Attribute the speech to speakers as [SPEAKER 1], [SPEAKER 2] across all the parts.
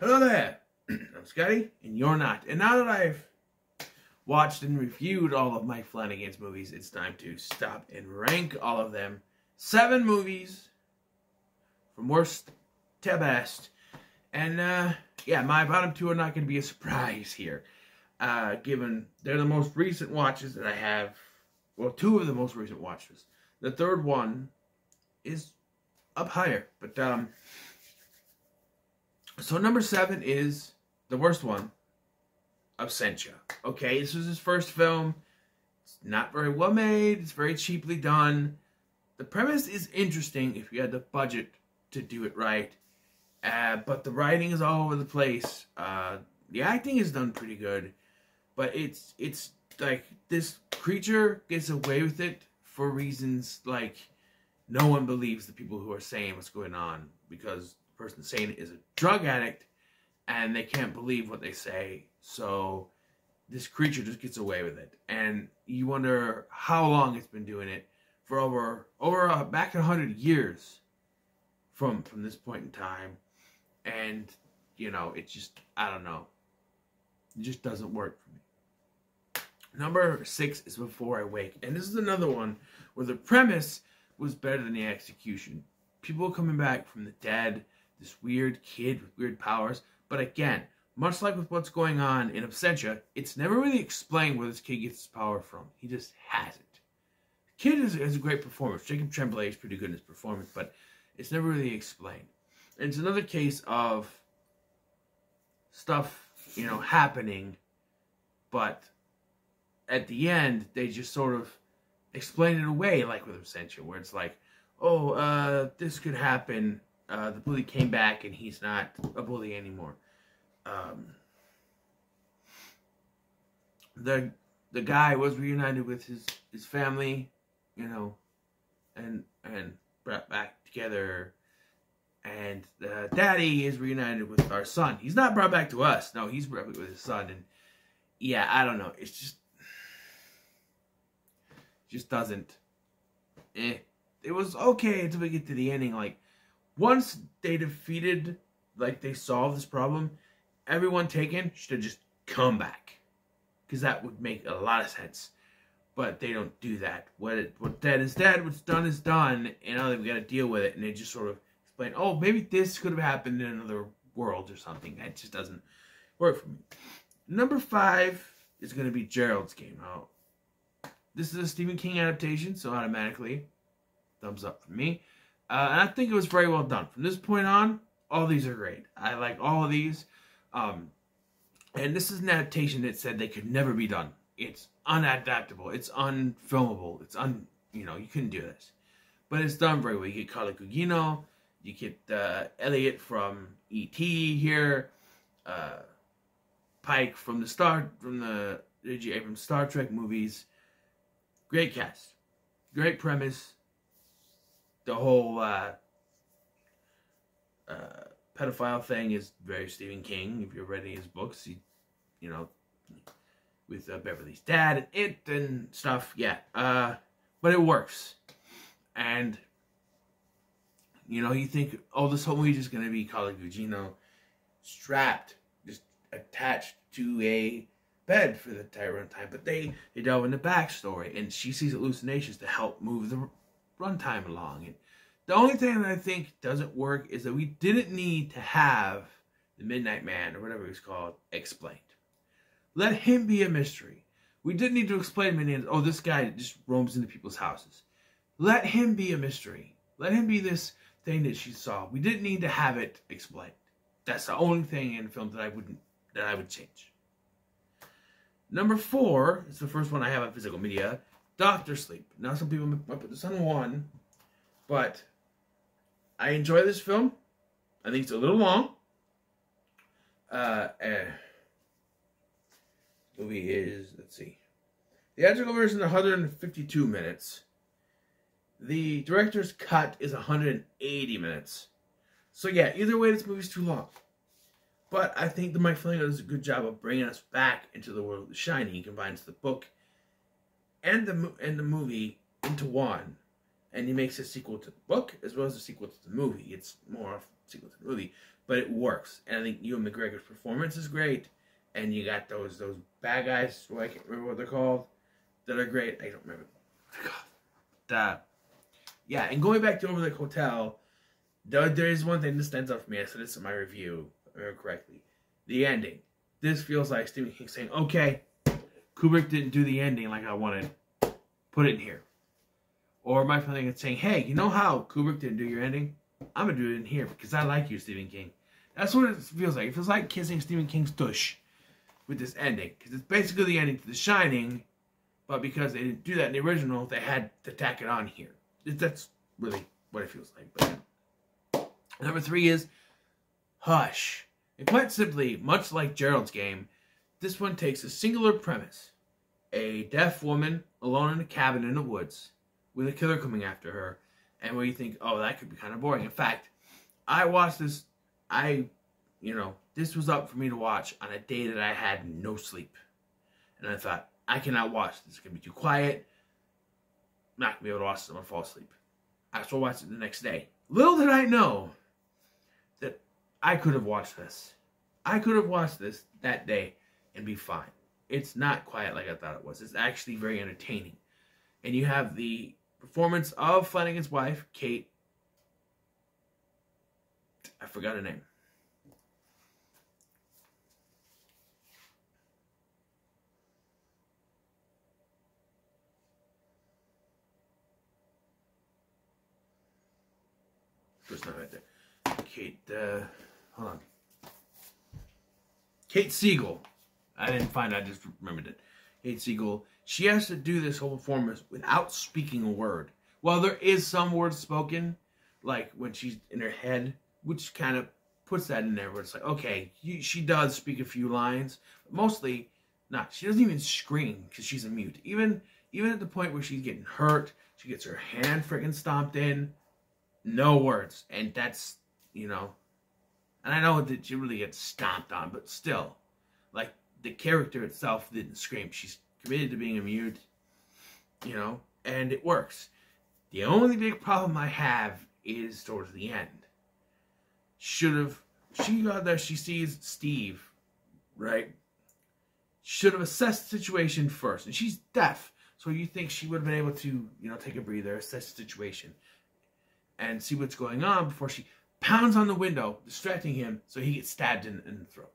[SPEAKER 1] Hello there, I'm Scotty, and you're not. And now that I've watched and reviewed all of Mike Flanagan's movies, it's time to stop and rank all of them. 7 movies, from worst to best. And, yeah, my bottom 2 are not going to be a surprise here. Given they're the most recent watches that I have. Well, 2 of the most recent watches. The third one is up higher. But, so number 7 is the worst one, Absentia. Okay, this was his first film. It's not very well made. It's very cheaply done. The premise is interesting if you had the budget to do it right. But the writing is all over the place. The acting is done pretty good. But it's like this creature gets away with it for reasons like no one believes the people who are saying what's going on, because the person saying it is a drug addict and they can't believe what they say. So this creature just gets away with it. And you wonder how long it's been doing it for over back 100 years from this point in time. And, you know, it's just, I don't know. It just doesn't work for me. Number 6 is Before I Wake. And this is another one where the premise was better than the execution. People coming back from the dead, this weird kid with weird powers. But again, much like with what's going on in Absentia, it's never really explained where this kid gets his power from. He just has it. The kid is a great performance. Jacob Tremblay is pretty good in his performance, but it's never really explained. And it's another case of stuff, you know, happening, but at the end, they just sort of explain it away, like with Absentia, where it's like, oh, this could happen. The bully came back, and he's not a bully anymore. The guy was reunited with his family, you know, and brought back together. And the daddy is reunited with our son. He's not brought back to us. No, he's brought back with his son. And yeah, I don't know. It's just doesn't. It was okay until we get to the ending. Like, once they defeated, like, they solved this problem, everyone taken should have just come back. Because that would make a lot of sense. But they don't do that. What dead is dead, what's done is done, and now we got to deal with it. And they just sort of explain, oh, maybe this could have happened in another world or something. That just doesn't work for me. Number 5 is going to be Gerald's Game. Now, this is a Stephen King adaptation, so automatically, thumbs up for me. And I think it was very well done. From this point on, all these are great. I like all of these. And this is an adaptation that said they could never be done. It's unadaptable. It's unfilmable. It's you know, you couldn't do this. But it's done very well. You get Carla Gugino. You get Elliot from E.T. here. Pike from the J.J. Abrams Star Trek movies. Great cast. Great premise. The whole pedophile thing is very Stephen King. If you're reading his books, you know, with Beverly's dad and it and stuff. Yeah. But it works. And, you know, you think, oh, this whole movie is just going to be Carla Gugino strapped, just attached to a bed for the entire runtime. But they delve into backstory, and she sees hallucinations to help move the runtime along. And the only thing that I think doesn't work is that we didn't need to have the Midnight Man, or whatever he's called, explained. Let him be a mystery. We didn't need to explain him, oh, this guy just roams into people's houses. Let him be a mystery. Let him be this thing that she saw. We didn't need to have it explained. That's the only thing in the film that I would change. Number 4 is the first one I have on physical media, Dr. Sleep. Now, some people might put this on 1, but I enjoy this film. I think it's a little long. Movie is, let's see, the theatrical version is 152 minutes. The director's cut is 180 minutes. So yeah, either way, this movie's too long. But I think that Mike Flanagan does a good job of bringing us back into the world of The Shining. He combines the book and the movie into one, and he makes a sequel to the book as well as a sequel to the movie. It's more of a sequel to the movie, but it works. And I think Ewan McGregor's performance is great, and you got those bad guys, I can't remember what they're called, that are great. I don't remember. Yeah, and going back to Overlook Hotel, there is one thing that stands out for me. I said this in my review, if I remember correctly. The ending. This feels like Stephen King saying, okay, Kubrick didn't do the ending like I wanted. Put it in here. Or Mike Flanagan saying, hey, you know how Kubrick didn't do your ending? I'm going to do it in here because I like you, Stephen King. That's what it feels like. It feels like kissing Stephen King's tush with this ending. Because it's basically the ending to The Shining, but because they didn't do that in the original, they had to tack it on here. That's really what it feels like. But yeah. Number 3 is Hush. And quite simply, much like Gerald's Game, this one takes a singular premise. A deaf woman alone in a cabin in the woods with a killer coming after her. And where you think, oh, that could be kind of boring. In fact, I watched this, this was up for me to watch on a day that I had no sleep. And I thought, I cannot watch this. It's going to be too quiet. I'm not going to be able to watch this. I'm going to fall asleep. I still watched it the next day. Little did I know that I could have watched this. I could have watched this that day and be fine. It's not quiet like I thought it was. It's actually very entertaining. And you have the performance of Flanagan's wife, Kate. I forgot her name. It's not right there. Kate, hold on. Kate Siegel. I didn't find it, I just remembered it. Kate Siegel. She has to do this whole performance without speaking a word. Well, there is some words spoken, like when she's in her head, which kind of puts that in there where it's like, okay, she does speak a few lines, but mostly not. She doesn't even scream because she's a mute. Even at the point where she's getting hurt, she gets her hand freaking stomped in, no words. And that's, and I know that she really gets stomped on, but still, like, the character itself didn't scream. She's committed to being a mute, and it works. The only big problem I have is towards the end. She got there, she sees Steve, right? Should have assessed the situation first. And she's deaf, so you think she would have been able to, take a breather, assess the situation, and see what's going on before she pounds on the window, distracting him so he gets stabbed in the throat.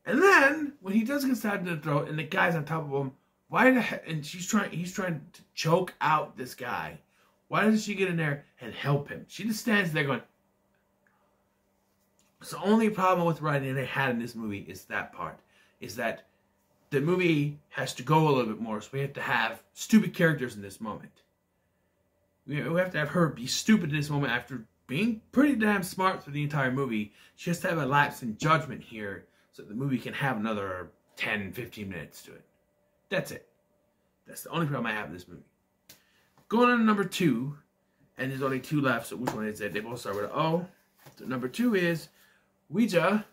[SPEAKER 1] And then, when he does get stabbed in the throat and the guy's on top of him, and he's trying to choke out this guy, why doesn't she get in there and help him? She just stands there going. So the only problem with writing they had in this movie is that part. Is that the movie has to go a little bit more, so we have to have stupid characters in this moment. We have to have her be stupid in this moment after being pretty damn smart through the entire movie. She has to have a lapse in judgment here so that the movie can have another 10, 15 minutes to it. That's it. That's the only problem I have with this movie. Going on to number 2, and there's only 2 left, so which one is it? They both start with an O. So number 2 is Ouija,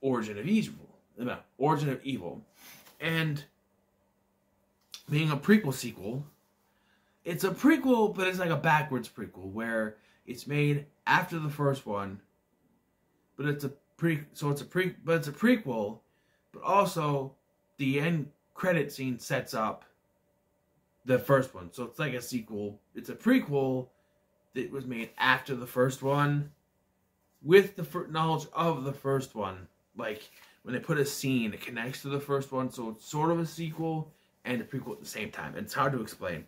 [SPEAKER 1] Origin of Evil. And being a prequel sequel, it's a prequel, but it's like a backwards prequel where it's made after the first one, but it's a prequel, but also the end credit scene sets up the first one. So it's like a sequel. It's a prequel that was made after the first one with the knowledge of the first one. Like when they put a scene that connects to the first one, so it's sort of a sequel and a prequel at the same time. And it's hard to explain,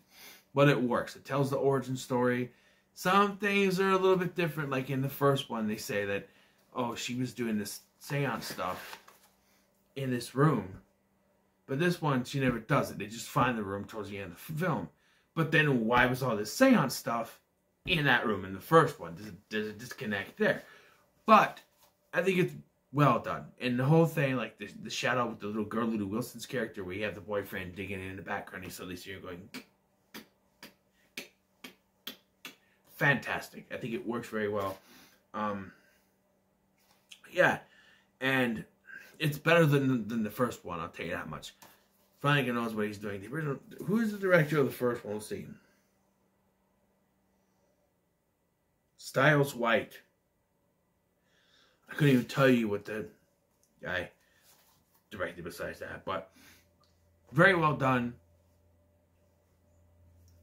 [SPEAKER 1] but it works. It tells the origin story. Some things are a little bit different. Like in the first one, they say that, oh, she was doing this seance stuff in this room. But this one, she never does it. They just find the room towards the end of the film. But then why was all this seance stuff in that room in the first one? Does it disconnect there? But I think it's well done. And the whole thing, like the shadow with the little girl, Luda Wilson's character, where you have the boyfriend digging in the background, you suddenly see her going. Fantastic. I think it works very well. Yeah. And it's better than the first one, I'll tell you that much. Flanagan knows what he's doing. The original, who is the director of the first one? Let's see. Stiles White. couldn't even tell you what the guy directed besides that. But very well done.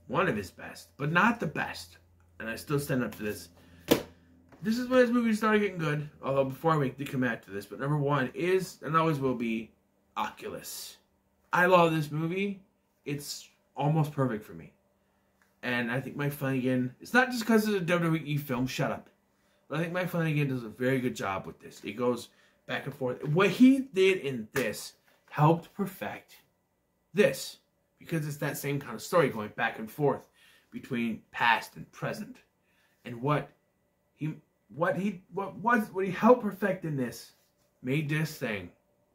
[SPEAKER 1] One of his best, but not the best. And I still stand up to this. This is when his movies started getting good. Although before I make the command to this, but number one is, and always will be, Oculus. I love this movie. It's almost perfect for me. And I think Mike Flanagan, it's not just because it's a WWE film, shut up. But I think Mike Flanagan does a very good job with this. It goes back and forth. What he did in this helped perfect this. Because it's that same kind of story going back and forth between past and present. And what he helped perfect in this made this thing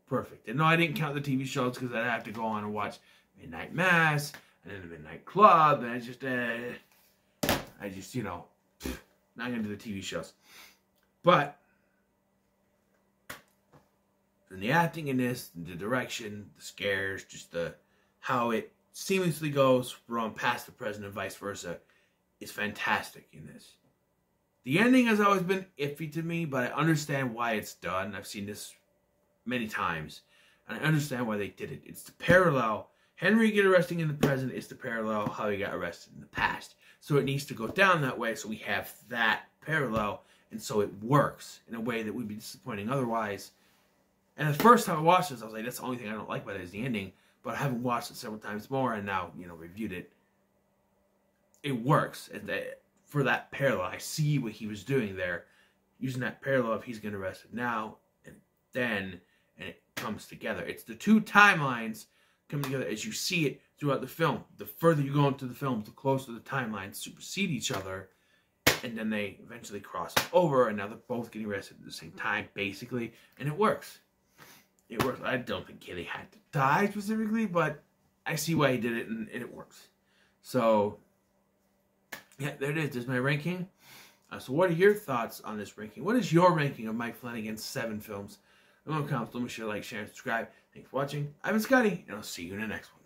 [SPEAKER 1] perfect. And no, I didn't count the TV shows because I'd have to go on and watch Midnight Mass and then the Midnight Club, and I just not gonna do the TV shows. But the acting in this, the direction, the scares, just how it seamlessly goes from past to present and vice versa is fantastic in this. The ending has always been iffy to me, but I understand why it's done. I've seen this many times, and I understand why they did it. It's the parallel. Henry get arrested in the present is the parallel how he got arrested in the past. So it needs to go down that way so we have that parallel, and so it works in a way that would be disappointing otherwise. And the first time I watched this, I was like, that's the only thing I don't like about it is the ending. But I haven't watched it several times more, and now, reviewed it. It works. And for that parallel, I see what he was doing there. Using that parallel of he's getting arrested now, and then, and it comes together. It's the two timelines coming together as you see it throughout the film. The further you go into the film, the closer the timelines supersede each other, and then they eventually cross over, and now they're both getting arrested at the same time, basically, and it works. It works. I don't think Kitty had to die specifically, but I see why he did it, and it works. So, yeah, there it is. There's my ranking. So what are your thoughts on this ranking? What is your ranking of Mike Flanagan's 7 films? Don't comment, let me share, like, share, and subscribe. Thanks for watching. I've been Scotty, and I'll see you in the next one.